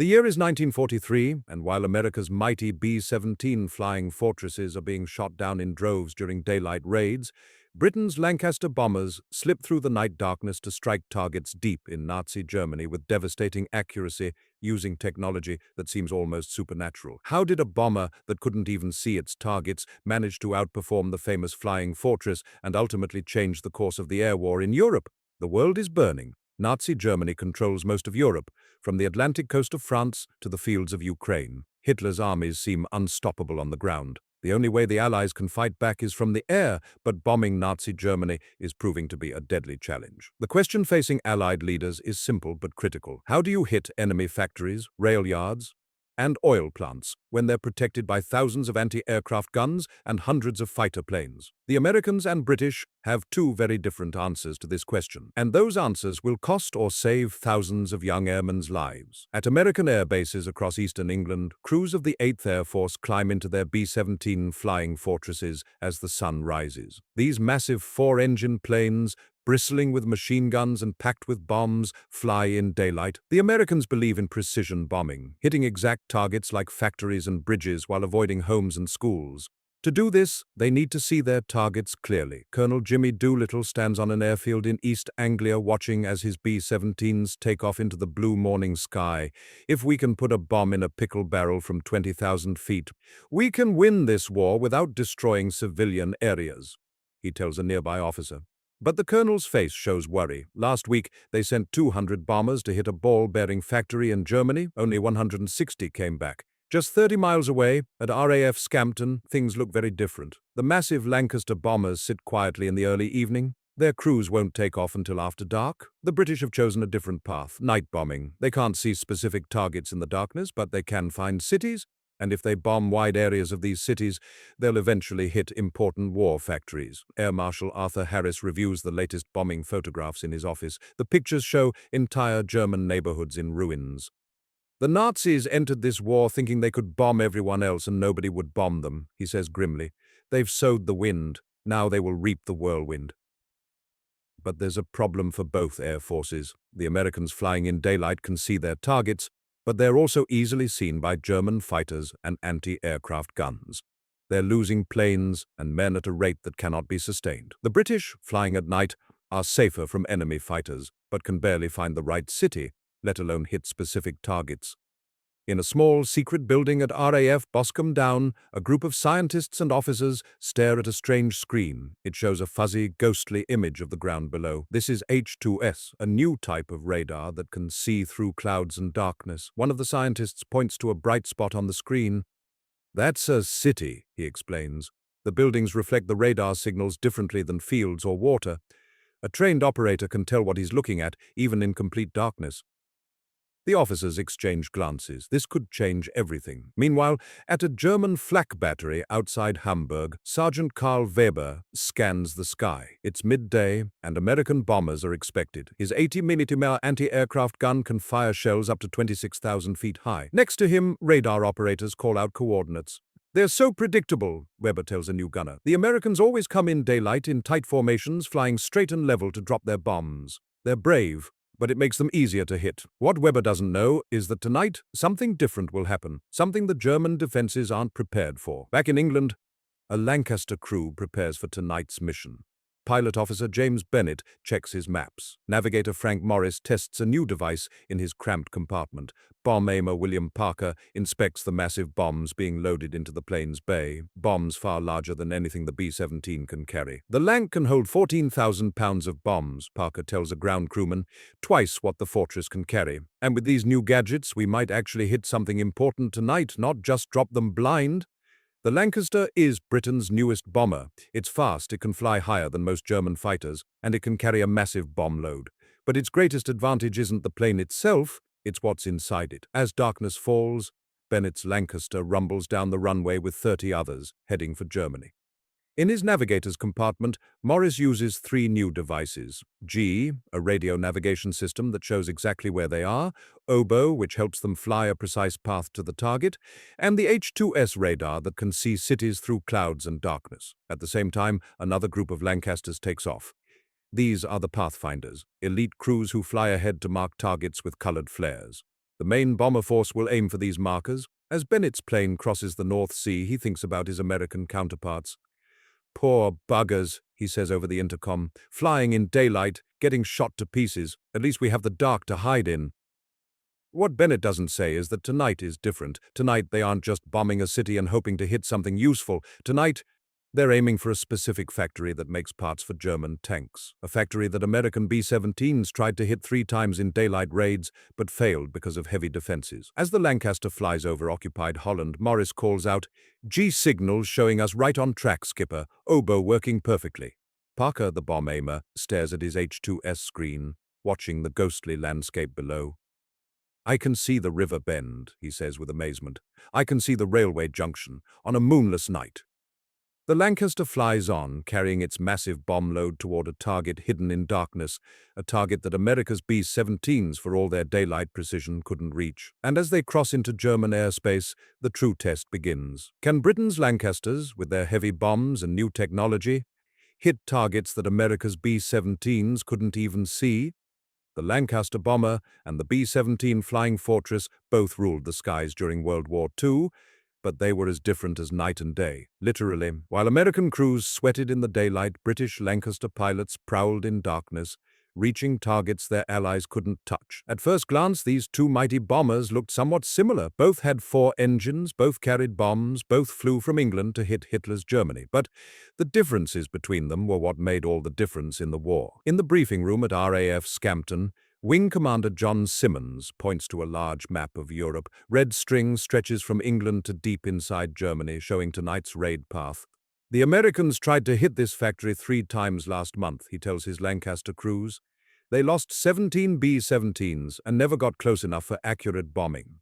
The year is 1943, and while America's mighty B-17 flying fortresses are being shot down in droves during daylight raids, Britain's Lancaster bombers slip through the night darkness to strike targets deep in Nazi Germany with devastating accuracy, using technology that seems almost supernatural. How did a bomber that couldn't even see its targets manage to outperform the famous flying fortress and ultimately change the course of the air war in Europe? The world is burning. Nazi Germany controls most of Europe, from the Atlantic coast of France to the fields of Ukraine. Hitler's armies seem unstoppable on the ground. The only way the Allies can fight back is from the air, but bombing Nazi Germany is proving to be a deadly challenge. The question facing Allied leaders is simple but critical. How do you hit enemy factories, rail yards, and oil plants when they're protected by thousands of anti-aircraft guns and hundreds of fighter planes? The Americans and British have two very different answers to this question, and those answers will cost or save thousands of young airmen's lives. At American air bases across eastern England, crews of the 8th Air Force climb into their B-17 flying fortresses as the sun rises. These massive four-engine planes, bristling with machine guns and packed with bombs, fly in daylight. The Americans believe in precision bombing, hitting exact targets like factories and bridges while avoiding homes and schools. To do this, they need to see their targets clearly. Colonel Jimmy Doolittle stands on an airfield in East Anglia watching as his B-17s take off into the blue morning sky. If we can put a bomb in a pickle barrel from 20,000 feet, we can win this war without destroying civilian areas, he tells a nearby officer. But the colonel's face shows worry. Last week, they sent 200 bombers to hit a ball-bearing factory in Germany. Only 160 came back. Just 30 miles away, at RAF Scampton, things look very different. The massive Lancaster bombers sit quietly in the early evening. Their crews won't take off until after dark. The British have chosen a different path, night bombing. They can't see specific targets in the darkness, but they can find cities. And if they bomb wide areas of these cities, they'll eventually hit important war factories. Air Marshal Arthur Harris reviews the latest bombing photographs in his office. The pictures show entire German neighborhoods in ruins. The Nazis entered this war thinking they could bomb everyone else and nobody would bomb them, he says grimly. They've sowed the wind. Now they will reap the whirlwind. But there's a problem for both air forces. The Americans flying in daylight can see their targets, but they're also easily seen by German fighters and anti-aircraft guns. They're losing planes and men at a rate that cannot be sustained. The British, flying at night, are safer from enemy fighters, but can barely find the right city, let alone hit specific targets. In a small, secret building at RAF Boscombe Down, a group of scientists and officers stare at a strange screen. It shows a fuzzy, ghostly image of the ground below. This is H2S, a new type of radar that can see through clouds and darkness. One of the scientists points to a bright spot on the screen. That's a city, he explains. The buildings reflect the radar signals differently than fields or water. A trained operator can tell what he's looking at, even in complete darkness. The officers exchange glances. This could change everything. Meanwhile, at a German flak battery outside Hamburg, Sergeant Karl Weber scans the sky. It's midday, and American bombers are expected. His 80mm anti-aircraft gun can fire shells up to 26,000 feet high. Next to him, radar operators call out coordinates. They're so predictable, Weber tells a new gunner. The Americans always come in daylight in tight formations, flying straight and level to drop their bombs. They're brave, but it makes them easier to hit. What Weber doesn't know is that tonight, something different will happen, something the German defenses aren't prepared for. Back in England, a Lancaster crew prepares for tonight's mission. Pilot Officer James Bennett checks his maps. Navigator Frank Morris tests a new device in his cramped compartment. Bomb aimer William Parker inspects the massive bombs being loaded into the plane's bay, bombs far larger than anything the B-17 can carry. The Lanc can hold 14,000 pounds of bombs, Parker tells a ground crewman, twice what the fortress can carry. And with these new gadgets, we might actually hit something important tonight, not just drop them blind. The Lancaster is Britain's newest bomber. It's fast, it can fly higher than most German fighters, and it can carry a massive bomb load. But its greatest advantage isn't the plane itself, it's what's inside it. As darkness falls, Bennett's Lancaster rumbles down the runway with 30 others, heading for Germany. In his navigator's compartment, Morris uses 3 new devices. G, a radio navigation system that shows exactly where they are, Oboe, which helps them fly a precise path to the target, and the H2S radar that can see cities through clouds and darkness. At the same time, another group of Lancasters takes off. These are the Pathfinders, elite crews who fly ahead to mark targets with colored flares. The main bomber force will aim for these markers. As Bennett's plane crosses the North Sea, he thinks about his American counterparts. "Poor buggers," he says over the intercom, "flying in daylight, getting shot to pieces. At least we have the dark to hide in." What Bennett doesn't say is that tonight is different. Tonight they aren't just bombing a city and hoping to hit something useful. Tonight, they're aiming for a specific factory that makes parts for German tanks. A factory that American B-17s tried to hit 3 times in daylight raids, but failed because of heavy defenses. As the Lancaster flies over occupied Holland, Morris calls out, "G signals showing us right on track, Skipper. Oboe working perfectly." Parker, the bomb aimer, stares at his H-2S screen, watching the ghostly landscape below. "I can see the river bend," he says with amazement. "I can see the railway junction, on a moonless night." The Lancaster flies on, carrying its massive bomb load toward a target hidden in darkness, a target that America's B-17s, for all their daylight precision, couldn't reach. And as they cross into German airspace, the true test begins. Can Britain's Lancasters, with their heavy bombs and new technology, hit targets that America's B-17s couldn't even see? The Lancaster bomber and the B-17 Flying Fortress both ruled the skies during World War II, but they were as different as night and day. Literally, while American crews sweated in the daylight, British Lancaster pilots prowled in darkness, reaching targets their allies couldn't touch. At first glance, these two mighty bombers looked somewhat similar. Both had 4 engines, both carried bombs, both flew from England to hit Hitler's Germany. But the differences between them were what made all the difference in the war. In the briefing room at RAF Scampton, Wing Commander John Simmons points to a large map of Europe. Red string stretches from England to deep inside Germany, showing tonight's raid path. "The Americans tried to hit this factory 3 times last month," he tells his Lancaster crews. "They lost 17 B-17s and never got close enough for accurate bombing."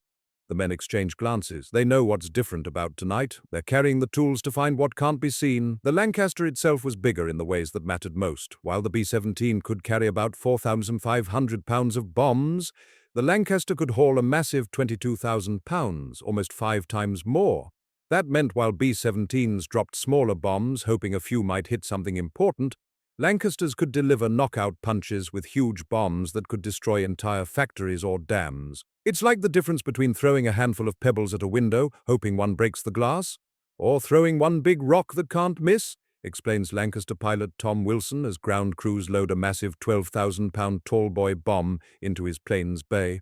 The men exchange glances. They know what's different about tonight. They're carrying the tools to find what can't be seen. The Lancaster itself was bigger in the ways that mattered most. While the B-17 could carry about 4,500 pounds of bombs, the Lancaster could haul a massive 22,000 pounds, almost 5 times more. That meant while B-17s dropped smaller bombs, hoping a few might hit something important, Lancasters could deliver knockout punches with huge bombs that could destroy entire factories or dams. It's like the difference between throwing a handful of pebbles at a window, hoping one breaks the glass, or throwing one big rock that can't miss, explains Lancaster pilot Tom Wilson as ground crews load a massive 12,000-pound tall-boy bomb into his plane's bay.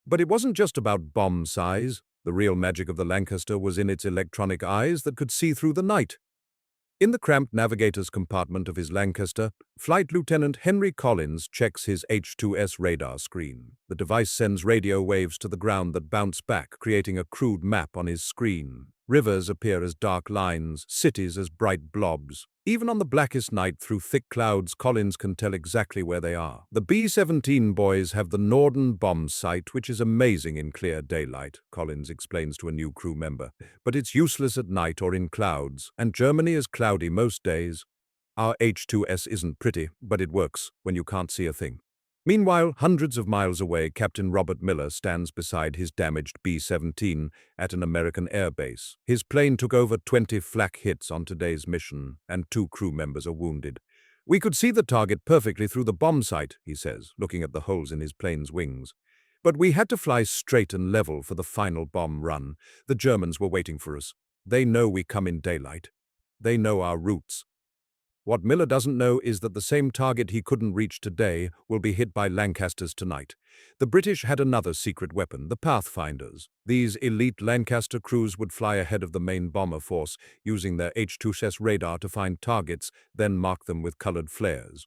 But it wasn't just about bomb size. The real magic of the Lancaster was in its electronic eyes that could see through the night. In the cramped navigator's compartment of his Lancaster, Flight Lieutenant Henry Collins checks his H-2S radar screen. The device sends radio waves to the ground that bounce back, creating a crude map on his screen. Rivers appear as dark lines, cities as bright blobs. Even on the blackest night through thick clouds, Collins can tell exactly where they are. The B-17 boys have the Norden bomb site, which is amazing in clear daylight, Collins explains to a new crew member. But it's useless at night or in clouds, and Germany is cloudy most days. Our H-2S isn't pretty, but it works when you can't see a thing. Meanwhile, hundreds of miles away, Captain Robert Miller stands beside his damaged B-17 at an American airbase. His plane took over 20 flak hits on today's mission, and 2 crew members are wounded. "We could see the target perfectly through the bomb sight," he says, looking at the holes in his plane's wings. "But we had to fly straight and level for the final bomb run. The Germans were waiting for us. They know we come in daylight. They know our routes." What Miller doesn't know is that the same target he couldn't reach today will be hit by Lancasters tonight. The British had another secret weapon, the Pathfinders. These elite Lancaster crews would fly ahead of the main bomber force, using their H-2S radar to find targets, then mark them with colored flares.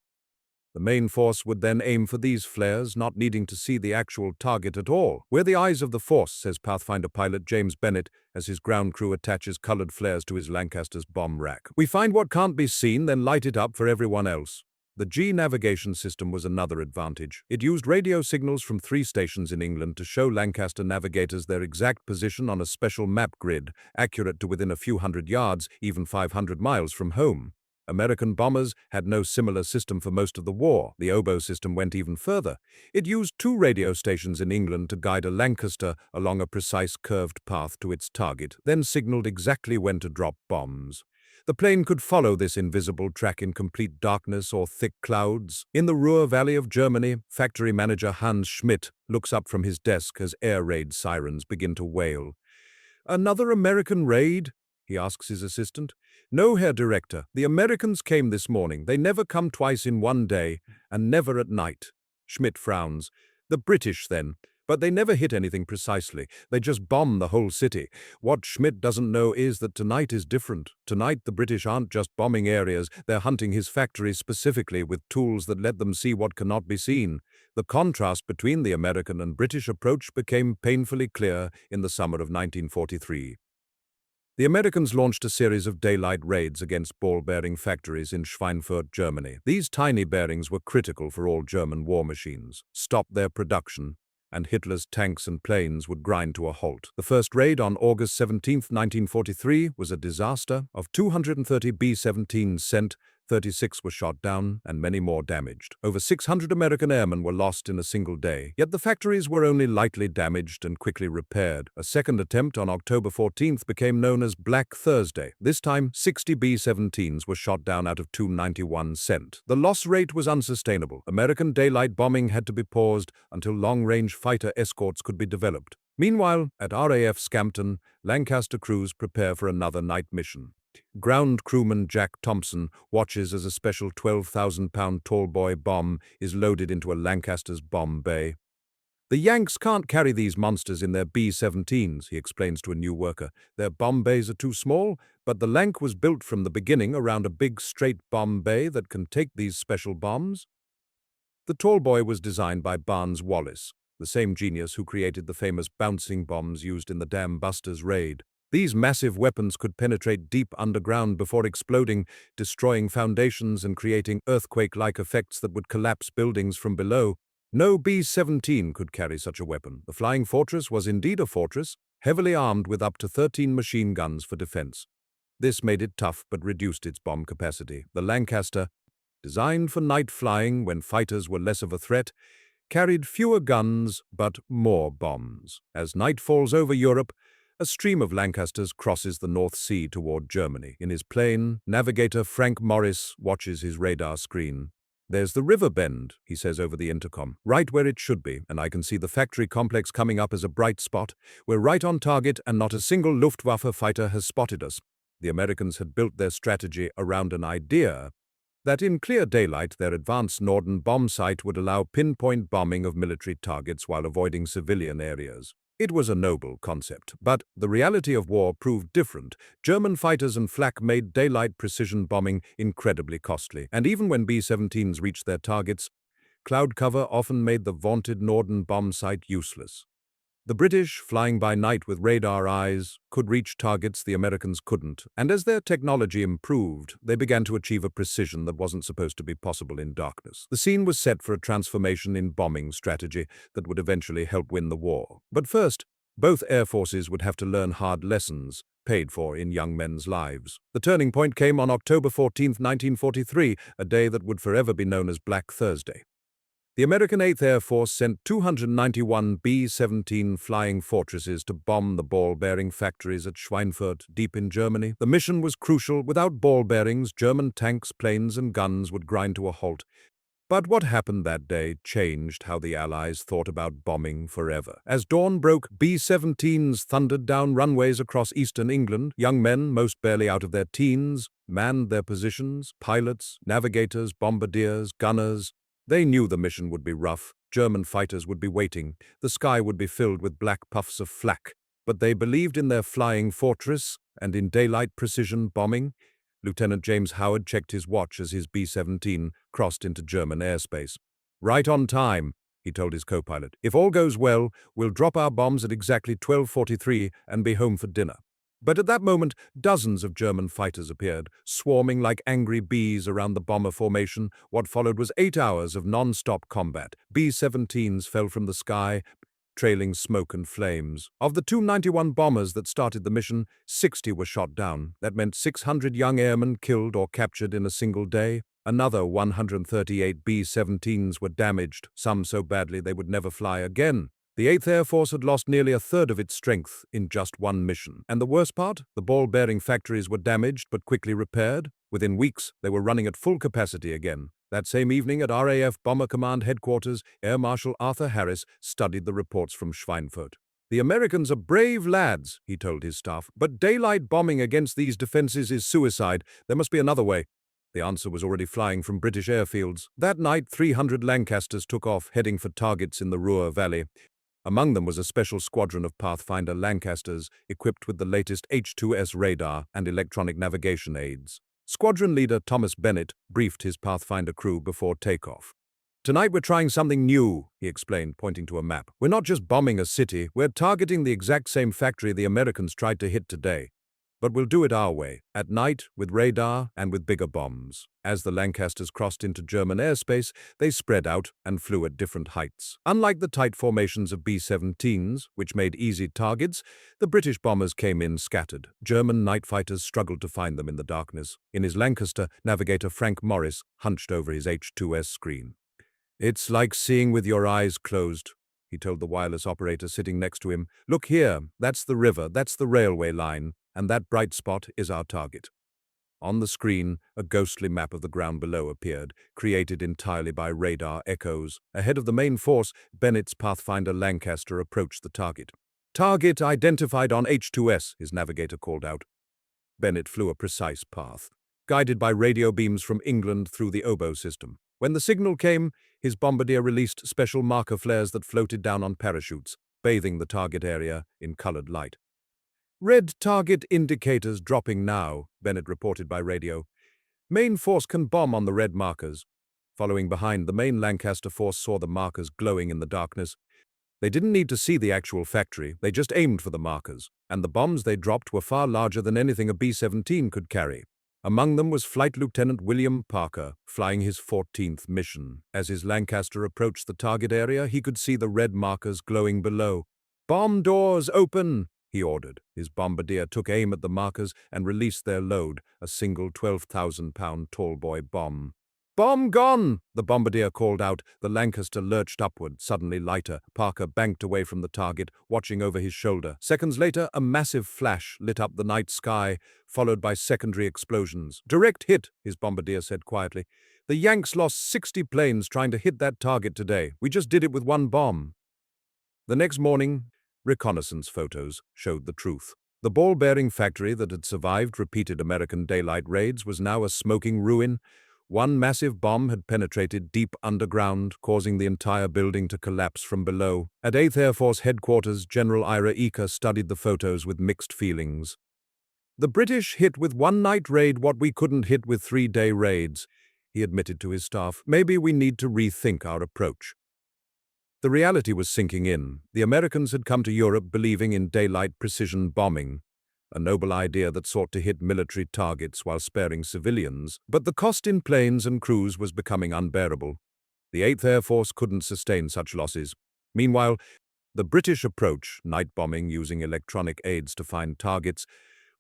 The main force would then aim for these flares, not needing to see the actual target at all. "We're the eyes of the force," says Pathfinder pilot James Bennett as his ground crew attaches colored flares to his Lancaster's bomb rack. "We find what can't be seen, then light it up for everyone else." The G navigation system was another advantage. It used radio signals from 3 stations in England to show Lancaster navigators their exact position on a special map grid, accurate to within a few hundred yards, even 500 miles from home. American bombers had no similar system for most of the war. The oboe system went even further. It used 2 radio stations in England to guide a Lancaster along a precise curved path to its target, then signaled exactly when to drop bombs. The plane could follow this invisible track in complete darkness or thick clouds. In the Ruhr Valley of Germany, factory manager Hans Schmidt looks up from his desk as air raid sirens begin to wail. "Another American raid?" he asks his assistant. "No, Herr Director. The Americans came this morning. They never come twice in one day, and never at night." Schmidt frowns. "The British, then. But they never hit anything precisely. They just bomb the whole city. What Schmidt doesn't know is that tonight is different. Tonight the British aren't just bombing areas, they're hunting his factories specifically with tools that let them see what cannot be seen." The contrast between the American and British approach became painfully clear in the summer of 1943. The Americans launched a series of daylight raids against ball-bearing factories in Schweinfurt, Germany. These tiny bearings were critical for all German war machines. Stop their production, and Hitler's tanks and planes would grind to a halt. The first raid on August 17, 1943, was a disaster. Of 230 B-17s sent, 36 were shot down and many more damaged. Over 600 American airmen were lost in a single day. Yet the factories were only lightly damaged and quickly repaired. A second attempt on October 14th became known as Black Thursday. This time, 60 B-17s were shot down out of 291 sent. The loss rate was unsustainable. American daylight bombing had to be paused until long-range fighter escorts could be developed. Meanwhile, at RAF Scampton, Lancaster crews prepare for another night mission. Ground crewman Jack Thompson watches as a special 12,000-pound tallboy bomb is loaded into a Lancaster's bomb bay. "The Yanks can't carry these monsters in their B-17s, he explains to a new worker. "Their bomb bays are too small, but the Lanc was built from the beginning around a big straight bomb bay that can take these special bombs." The tallboy was designed by Barnes Wallis, the same genius who created the famous bouncing bombs used in the Dam Busters raid. These massive weapons could penetrate deep underground before exploding, destroying foundations and creating earthquake-like effects that would collapse buildings from below. No B-17 could carry such a weapon. The Flying Fortress was indeed a fortress, heavily armed with up to 13 machine guns for defense. This made it tough but reduced its bomb capacity. The Lancaster, designed for night flying when fighters were less of a threat, carried fewer guns but more bombs. As night falls over Europe, a stream of Lancasters crosses the North Sea toward Germany. In his plane, navigator Frank Morris watches his radar screen. "There's the river bend," he says over the intercom, "right where it should be, and I can see the factory complex coming up as a bright spot. We're right on target, and not a single Luftwaffe fighter has spotted us." The Americans had built their strategy around an idea that in clear daylight their advanced Norden bomb site would allow pinpoint bombing of military targets while avoiding civilian areas. It was a noble concept, but the reality of war proved different. German fighters and flak made daylight precision bombing incredibly costly, and even when B-17s reached their targets, cloud cover often made the vaunted Norden bomb site useless. The British, flying by night with radar eyes, could reach targets the Americans couldn't, and as their technology improved, they began to achieve a precision that wasn't supposed to be possible in darkness. The scene was set for a transformation in bombing strategy that would eventually help win the war. But first, both air forces would have to learn hard lessons, paid for in young men's lives. The turning point came on October 14, 1943, a day that would forever be known as Black Thursday. The American 8th Air Force sent 291 B-17 Flying Fortresses to bomb the ball-bearing factories at Schweinfurt, deep in Germany. The mission was crucial. Without ball bearings, German tanks, planes, and guns would grind to a halt. But what happened that day changed how the Allies thought about bombing forever. As dawn broke, B-17s thundered down runways across eastern England. Young men, most barely out of their teens, manned their positions. Pilots, navigators, bombardiers, gunners. They knew the mission would be rough. German fighters would be waiting. The sky would be filled with black puffs of flak. But they believed in their flying fortress and in daylight precision bombing. Lieutenant James Howard checked his watch as his B-17 crossed into German airspace. "Right on time," he told his co-pilot. "If all goes well, we'll drop our bombs at exactly 12:43 and be home for dinner." But at that moment, dozens of German fighters appeared, swarming like angry bees around the bomber formation. What followed was 8 hours of non-stop combat. B-17s fell from the sky, trailing smoke and flames. Of the 291 bombers that started the mission, 60 were shot down. That meant 600 young airmen killed or captured in a single day. Another 138 B-17s were damaged, some so badly they would never fly again. The 8th Air Force had lost nearly a third of its strength in just one mission. And the worst part? The ball-bearing factories were damaged but quickly repaired. Within weeks, they were running at full capacity again. That same evening at RAF Bomber Command Headquarters, Air Marshal Arthur Harris studied the reports from Schweinfurt. "The Americans are brave lads," he told his staff, "but daylight bombing against these defenses is suicide. There must be another way." The answer was already flying from British airfields. That night, 300 Lancasters took off, heading for targets in the Ruhr Valley. Among them was a special squadron of Pathfinder Lancasters equipped with the latest H-2S radar and electronic navigation aids. Squadron leader Thomas Bennett briefed his Pathfinder crew before takeoff. "Tonight we're trying something new," he explained, pointing to a map. "We're not just bombing a city, we're targeting the exact same factory the Americans tried to hit today. But we'll do it our way, at night, with radar and with bigger bombs." As the Lancasters crossed into German airspace, they spread out and flew at different heights. Unlike the tight formations of B-17s, which made easy targets, the British bombers came in scattered. German night fighters struggled to find them in the darkness. In his Lancaster, navigator Frank Morris hunched over his H-2S screen. "It's like seeing with your eyes closed," he told the wireless operator sitting next to him. "Look here, that's the river, that's the railway line, and that bright spot is our target." On the screen, a ghostly map of the ground below appeared, created entirely by radar echoes. Ahead of the main force, Bennett's Pathfinder Lancaster approached the target. "Target identified on H-2S," his navigator called out. Bennett flew a precise path, guided by radio beams from England through the oboe system. When the signal came, his bombardier released special marker flares that floated down on parachutes, bathing the target area in colored light. "Red target indicators dropping now," Bennett reported by radio. "Main force can bomb on the red markers." Following behind, the main Lancaster force saw the markers glowing in the darkness. They didn't need to see the actual factory, they just aimed for the markers, and the bombs they dropped were far larger than anything a B-17 could carry. Among them was Flight Lieutenant William Parker, flying his 14th mission. As his Lancaster approached the target area, he could see the red markers glowing below. "Bomb doors open!" he ordered. His bombardier took aim at the markers and released their load, a single 12,000-pound tall-boy bomb. "Bomb gone!" the bombardier called out. The Lancaster lurched upward, suddenly lighter. Parker banked away from the target, watching over his shoulder. Seconds later, a massive flash lit up the night sky, followed by secondary explosions. "Direct hit," his bombardier said quietly. "The Yanks lost 60 planes trying to hit that target today. We just did it with one bomb." The next morning, reconnaissance photos showed the truth. The ball-bearing factory that had survived repeated American daylight raids was now a smoking ruin. One massive bomb had penetrated deep underground, causing the entire building to collapse from below. At 8th Air Force headquarters, General Ira Eaker studied the photos with mixed feelings. "The British hit with one-night raid what we couldn't hit with 3-day raids," he admitted to his staff. "Maybe we need to rethink our approach." The reality was sinking in. The Americans had come to Europe believing in daylight precision bombing, a noble idea that sought to hit military targets while sparing civilians, but the cost in planes and crews was becoming unbearable. The 8th Air Force couldn't sustain such losses. Meanwhile, the British approach, night bombing using electronic aids to find targets,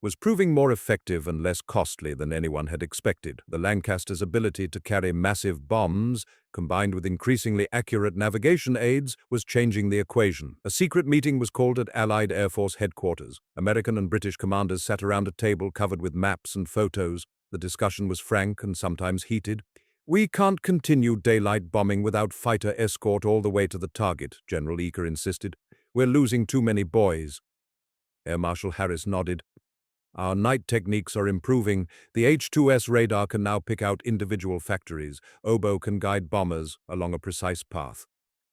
was proving more effective and less costly than anyone had expected. The Lancasters' ability to carry massive bombs, combined with increasingly accurate navigation aids, was changing the equation. A secret meeting was called at Allied Air Force headquarters. American and British commanders sat around a table covered with maps and photos. The discussion was frank and sometimes heated. "We can't continue daylight bombing without fighter escort all the way to the target," General Eaker insisted. "We're losing too many boys." Air Marshal Harris nodded. "Our night techniques are improving. The H-2S radar can now pick out individual factories. Oboe can guide bombers along a precise path.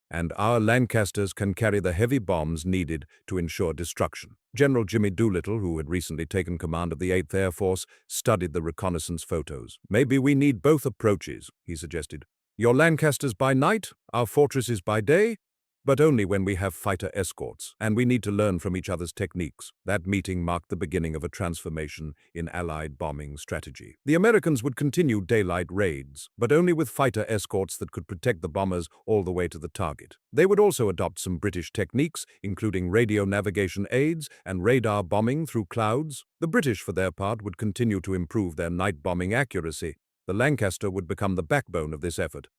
And our Lancasters can carry the heavy bombs needed to ensure destruction." General Jimmy Doolittle, who had recently taken command of the 8th Air Force, studied the reconnaissance photos. "Maybe we need both approaches," he suggested. "Your Lancasters by night, our fortresses by day, but only when we have fighter escorts, and we need to learn from each other's techniques." That meeting marked the beginning of a transformation in Allied bombing strategy. The Americans would continue daylight raids, but only with fighter escorts that could protect the bombers all the way to the target. They would also adopt some British techniques, including radio navigation aids and radar bombing through clouds. The British, for their part, would continue to improve their night bombing accuracy. The Lancaster would become the backbone of this effort.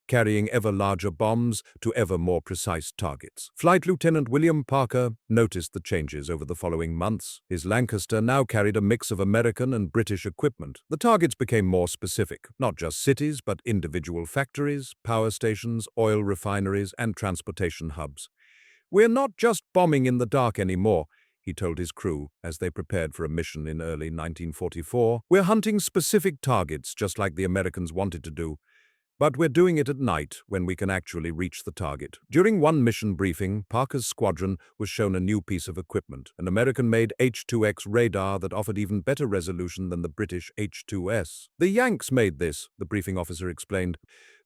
carrying ever larger bombs to ever more precise targets. Flight Lieutenant William Parker noticed the changes over the following months. His Lancaster now carried a mix of American and British equipment. The targets became more specific, not just cities, but individual factories, power stations, oil refineries, and transportation hubs. "We're not just bombing in the dark anymore," he told his crew as they prepared for a mission in early 1944. "We're hunting specific targets, just like the Americans wanted to do. But we're doing it at night, when we can actually reach the target." During one mission briefing, Parker's squadron was shown a new piece of equipment, an American-made H-2X radar that offered even better resolution than the British H-2S. "The Yanks made this," the briefing officer explained.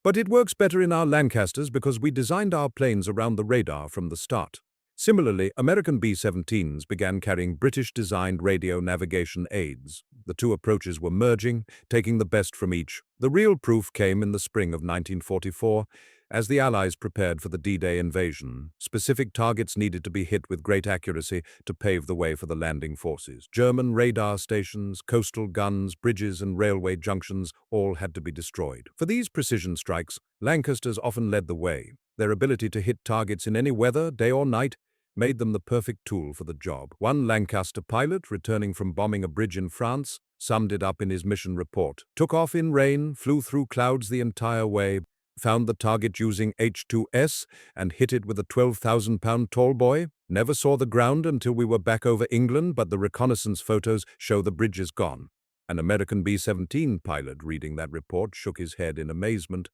"But it works better in our Lancasters because we designed our planes around the radar from the start." Similarly, American B-17s began carrying British-designed radio navigation aids. The two approaches were merging, taking the best from each. The real proof came in the spring of 1944, as the Allies prepared for the D-Day invasion. Specific targets needed to be hit with great accuracy to pave the way for the landing forces. German radar stations, coastal guns, bridges, and railway junctions all had to be destroyed. For these precision strikes, Lancasters often led the way. Their ability to hit targets in any weather, day or night, made them the perfect tool for the job. One Lancaster pilot, returning from bombing a bridge in France, summed it up in his mission report. "Took off in rain, flew through clouds the entire way, found the target using H-2S, and hit it with a 12,000-pound tall boy. Never saw the ground until we were back over England, but the reconnaissance photos show the bridge is gone." An American B-17 pilot reading that report shook his head in amazement.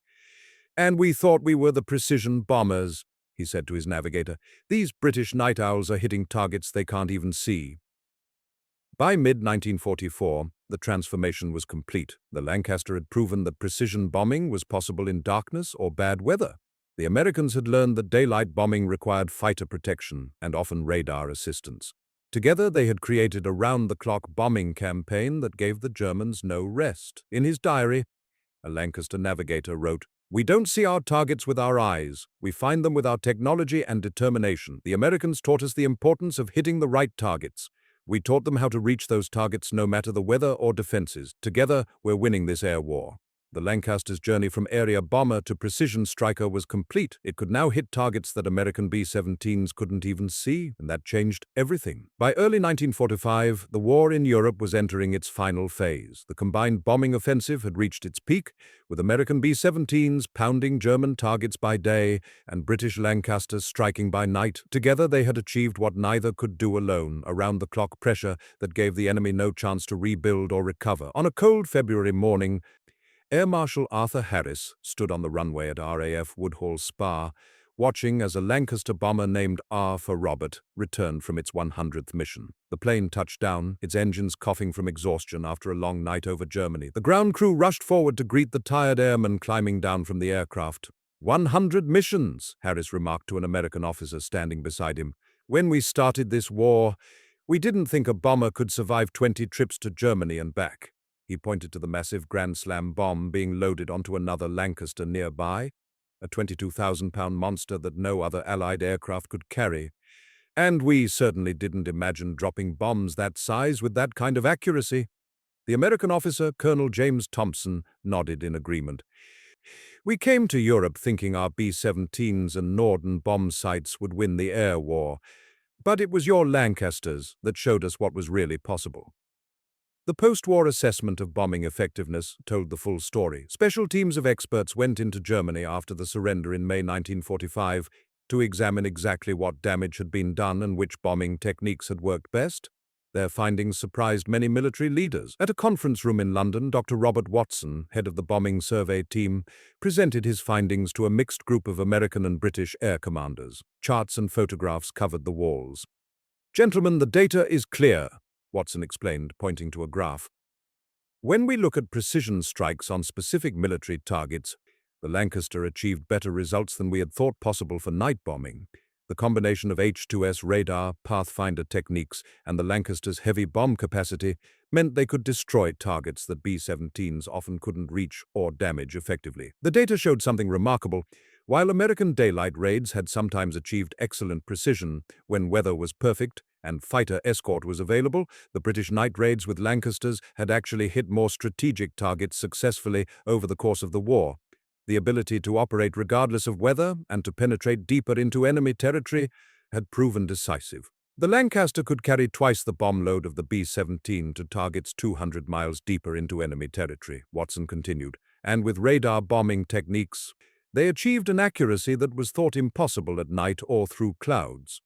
"And we thought we were the precision bombers," he said to his navigator. "These British night owls are hitting targets they can't even see." By mid-1944, the transformation was complete. The Lancaster had proven that precision bombing was possible in darkness or bad weather. The Americans had learned that daylight bombing required fighter protection and often radar assistance. Together, they had created a round-the-clock bombing campaign that gave the Germans no rest. In his diary, a Lancaster navigator wrote, "We don't see our targets with our eyes. We find them with our technology and determination. The Americans taught us the importance of hitting the right targets. We taught them how to reach those targets no matter the weather or defenses. Together, we're winning this air war." The Lancaster's journey from area bomber to precision striker was complete. It could now hit targets that American B-17s couldn't even see, and that changed everything. By early 1945, the war in Europe was entering its final phase. The combined bombing offensive had reached its peak, with American B-17s pounding German targets by day and British Lancasters striking by night. Together, they had achieved what neither could do alone, around-the-clock pressure that gave the enemy no chance to rebuild or recover. On a cold February morning, Air Marshal Arthur Harris stood on the runway at RAF Woodhall Spa, watching as a Lancaster bomber named R for Robert returned from its 100th mission. The plane touched down, its engines coughing from exhaustion after a long night over Germany. The ground crew rushed forward to greet the tired airman climbing down from the aircraft. 100 missions, Harris remarked to an American officer standing beside him. "When we started this war, we didn't think a bomber could survive 20 trips to Germany and back." He pointed to the massive Grand Slam bomb being loaded onto another Lancaster nearby, a 22,000-pound monster that no other Allied aircraft could carry. "And we certainly didn't imagine dropping bombs that size with that kind of accuracy." The American officer, Colonel James Thompson, nodded in agreement. "We came to Europe thinking our B-17s and Norden bomb sites would win the air war, but it was your Lancasters that showed us what was really possible." The post-war assessment of bombing effectiveness told the full story. Special teams of experts went into Germany after the surrender in May 1945 to examine exactly what damage had been done and which bombing techniques had worked best. Their findings surprised many military leaders. At a conference room in London, Dr. Robert Watson, head of the bombing survey team, presented his findings to a mixed group of American and British air commanders. Charts and photographs covered the walls. "Gentlemen, the data is clear," Watson explained, pointing to a graph. "When we look at precision strikes on specific military targets, the Lancaster achieved better results than we had thought possible for night bombing. The combination of H-2S radar, pathfinder techniques, and the Lancaster's heavy bomb capacity meant they could destroy targets that B-17s often couldn't reach or damage effectively." The data showed something remarkable. While American daylight raids had sometimes achieved excellent precision when weather was perfect and fighter escort was available, the British night raids with Lancasters had actually hit more strategic targets successfully over the course of the war. The ability to operate regardless of weather and to penetrate deeper into enemy territory had proven decisive. The Lancaster could carry twice the bomb load of the B-17 to targets 200 miles deeper into enemy territory, Watson continued, and with radar bombing techniques, they achieved an accuracy that was thought impossible at night or through clouds.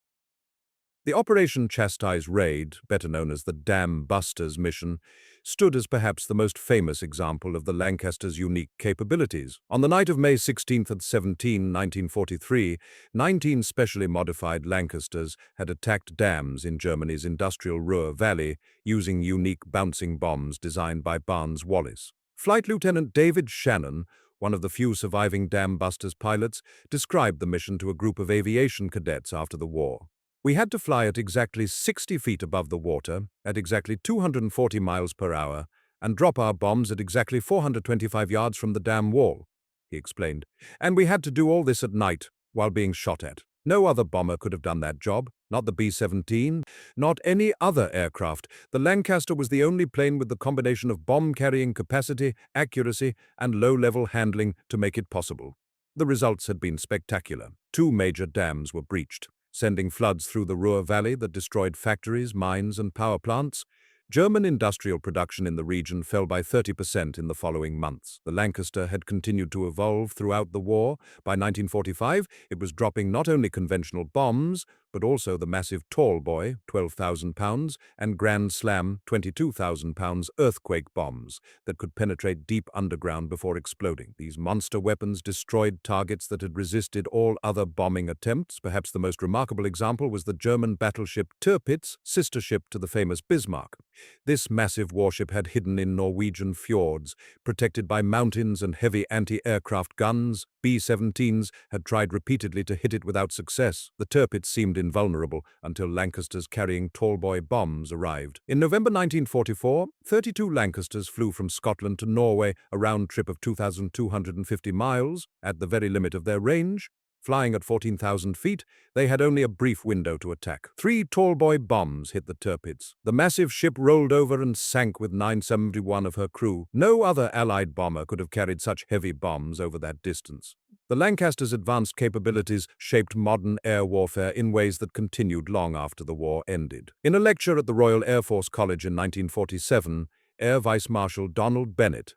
The Operation Chastise Raid, better known as the Dam Busters mission, stood as perhaps the most famous example of the Lancaster's unique capabilities. On the night of May 16 and 17, 1943, 19 specially modified Lancasters had attacked dams in Germany's industrial Ruhr Valley using unique bouncing bombs designed by Barnes-Wallis. Flight Lieutenant David Shannon, one of the few surviving Dam Busters pilots, described the mission to a group of aviation cadets after the war. We had to fly at exactly 60 feet above the water, at exactly 240 miles per hour, and drop our bombs at exactly 425 yards from the dam wall, he explained. And we had to do all this at night, while being shot at. No other bomber could have done that job, not the B-17, not any other aircraft. The Lancaster was the only plane with the combination of bomb-carrying capacity, accuracy, and low-level handling to make it possible. The results had been spectacular. 2 major dams were breached, sending floods through the Ruhr Valley that destroyed factories, mines, and power plants. German industrial production in the region fell by 30% in the following months. The Lancaster had continued to evolve throughout the war. By 1945, it was dropping not only conventional bombs, but also the massive Tall Boy, 12,000 pounds, and Grand Slam, 22,000 pounds earthquake bombs that could penetrate deep underground before exploding. These monster weapons destroyed targets that had resisted all other bombing attempts. Perhaps the most remarkable example was the German battleship Tirpitz, sister ship to the famous Bismarck. This massive warship had hidden in Norwegian fjords, protected by mountains and heavy anti-aircraft guns. B-17s had tried repeatedly to hit it without success. The Tirpitz seemed invulnerable until Lancasters carrying Tallboy bombs arrived. In November 1944, 32 Lancasters flew from Scotland to Norway, a round trip of 2,250 miles, at the very limit of their range. Flying at 14,000 feet, they had only a brief window to attack. 3 Tallboy bombs hit the Tirpitz. The massive ship rolled over and sank with 971 of her crew. No other Allied bomber could have carried such heavy bombs over that distance. The Lancaster's advanced capabilities shaped modern air warfare in ways that continued long after the war ended. In a lecture at the Royal Air Force College in 1947, Air Vice Marshal Donald Bennett,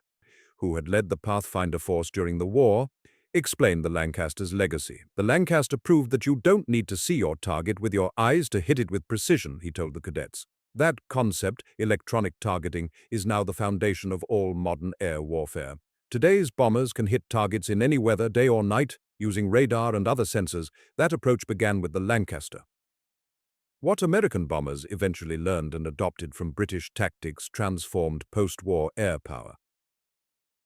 who had led the Pathfinder Force during the war, explained the Lancaster's legacy. The Lancaster proved that you don't need to see your target with your eyes to hit it with precision, he told the cadets. That concept, electronic targeting, is now the foundation of all modern air warfare. Today's bombers can hit targets in any weather, day or night, using radar and other sensors. That approach began with the Lancaster. What American bombers eventually learned and adopted from British tactics transformed post-war air power.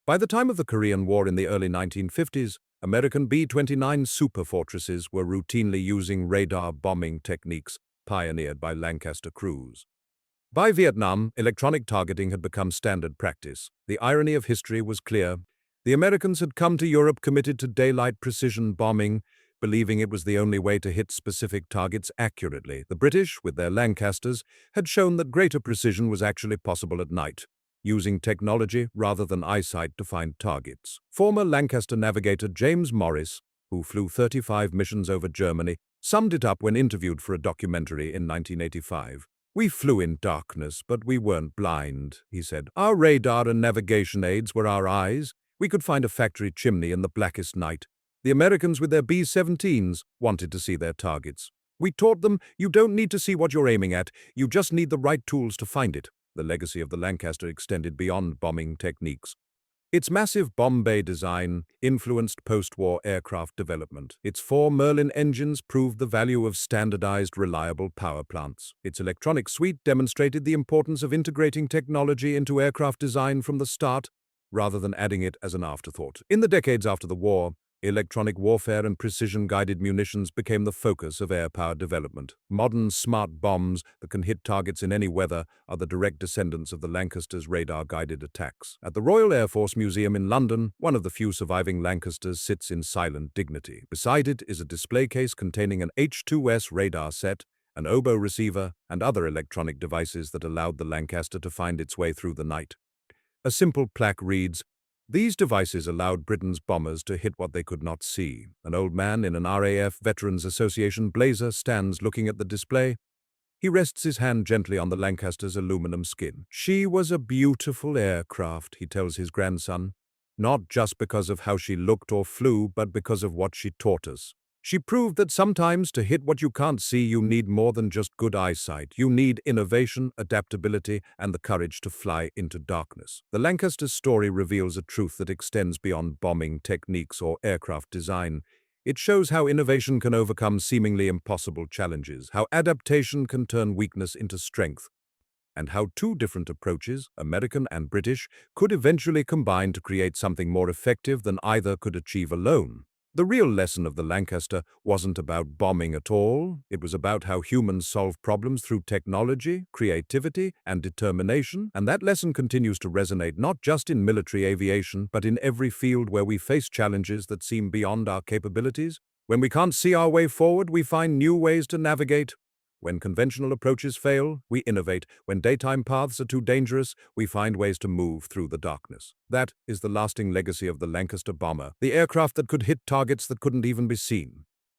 By the time of the Korean War in the early 1950s, American B-29 superfortresses were routinely using radar bombing techniques pioneered by Lancaster crews. By Vietnam, electronic targeting had become standard practice. The irony of history was clear. The Americans had come to Europe committed to daylight precision bombing, believing it was the only way to hit specific targets accurately. The British, with their Lancasters, had shown that greater precision was actually possible at night, using technology rather than eyesight to find targets. Former Lancaster navigator James Morris, who flew 35 missions over Germany, summed it up when interviewed for a documentary in 1985. "We flew in darkness, but we weren't blind," he said. "Our radar and navigation aids were our eyes. We could find a factory chimney in the blackest night. The Americans with their B-17s wanted to see their targets. We taught them, you don't need to see what you're aiming at, you just need the right tools to find it." The legacy of the Lancaster extended beyond bombing techniques. Its massive bomb bay design influenced post-war aircraft development. Its 4 Merlin engines proved the value of standardized, reliable power plants. Its electronic suite demonstrated the importance of integrating technology into aircraft design from the start, rather than adding it as an afterthought. In the decades after the war, electronic warfare and precision-guided munitions became the focus of air power development. Modern smart bombs that can hit targets in any weather are the direct descendants of the Lancaster's radar-guided attacks. At the Royal Air Force Museum in London, one of the few surviving Lancasters sits in silent dignity. Beside it is a display case containing an H-2S radar set, an oboe receiver, and other electronic devices that allowed the Lancaster to find its way through the night. A simple plaque reads, These devices allowed Britain's bombers to hit what they could not see. An old man in an RAF Veterans Association blazer stands looking at the display. He rests his hand gently on the Lancaster's aluminum skin. "She was a beautiful aircraft," he tells his grandson, "not just because of how she looked or flew, but because of what she taught us. She proved that sometimes to hit what you can't see, you need more than just good eyesight. You need innovation, adaptability, and the courage to fly into darkness." The Lancaster's story reveals a truth that extends beyond bombing techniques or aircraft design. It shows how innovation can overcome seemingly impossible challenges, how adaptation can turn weakness into strength, and how two different approaches, American and British, could eventually combine to create something more effective than either could achieve alone. The real lesson of the Lancaster wasn't about bombing at all. It was about how humans solve problems through technology, creativity, and determination, and that lesson continues to resonate not just in military aviation, but in every field where we face challenges that seem beyond our capabilities. When we can't see our way forward, we find new ways to navigate. When conventional approaches fail, we innovate. When daytime paths are too dangerous, we find ways to move through the darkness. That is the lasting legacy of the Lancaster bomber, the aircraft that could hit targets that couldn't even be seen.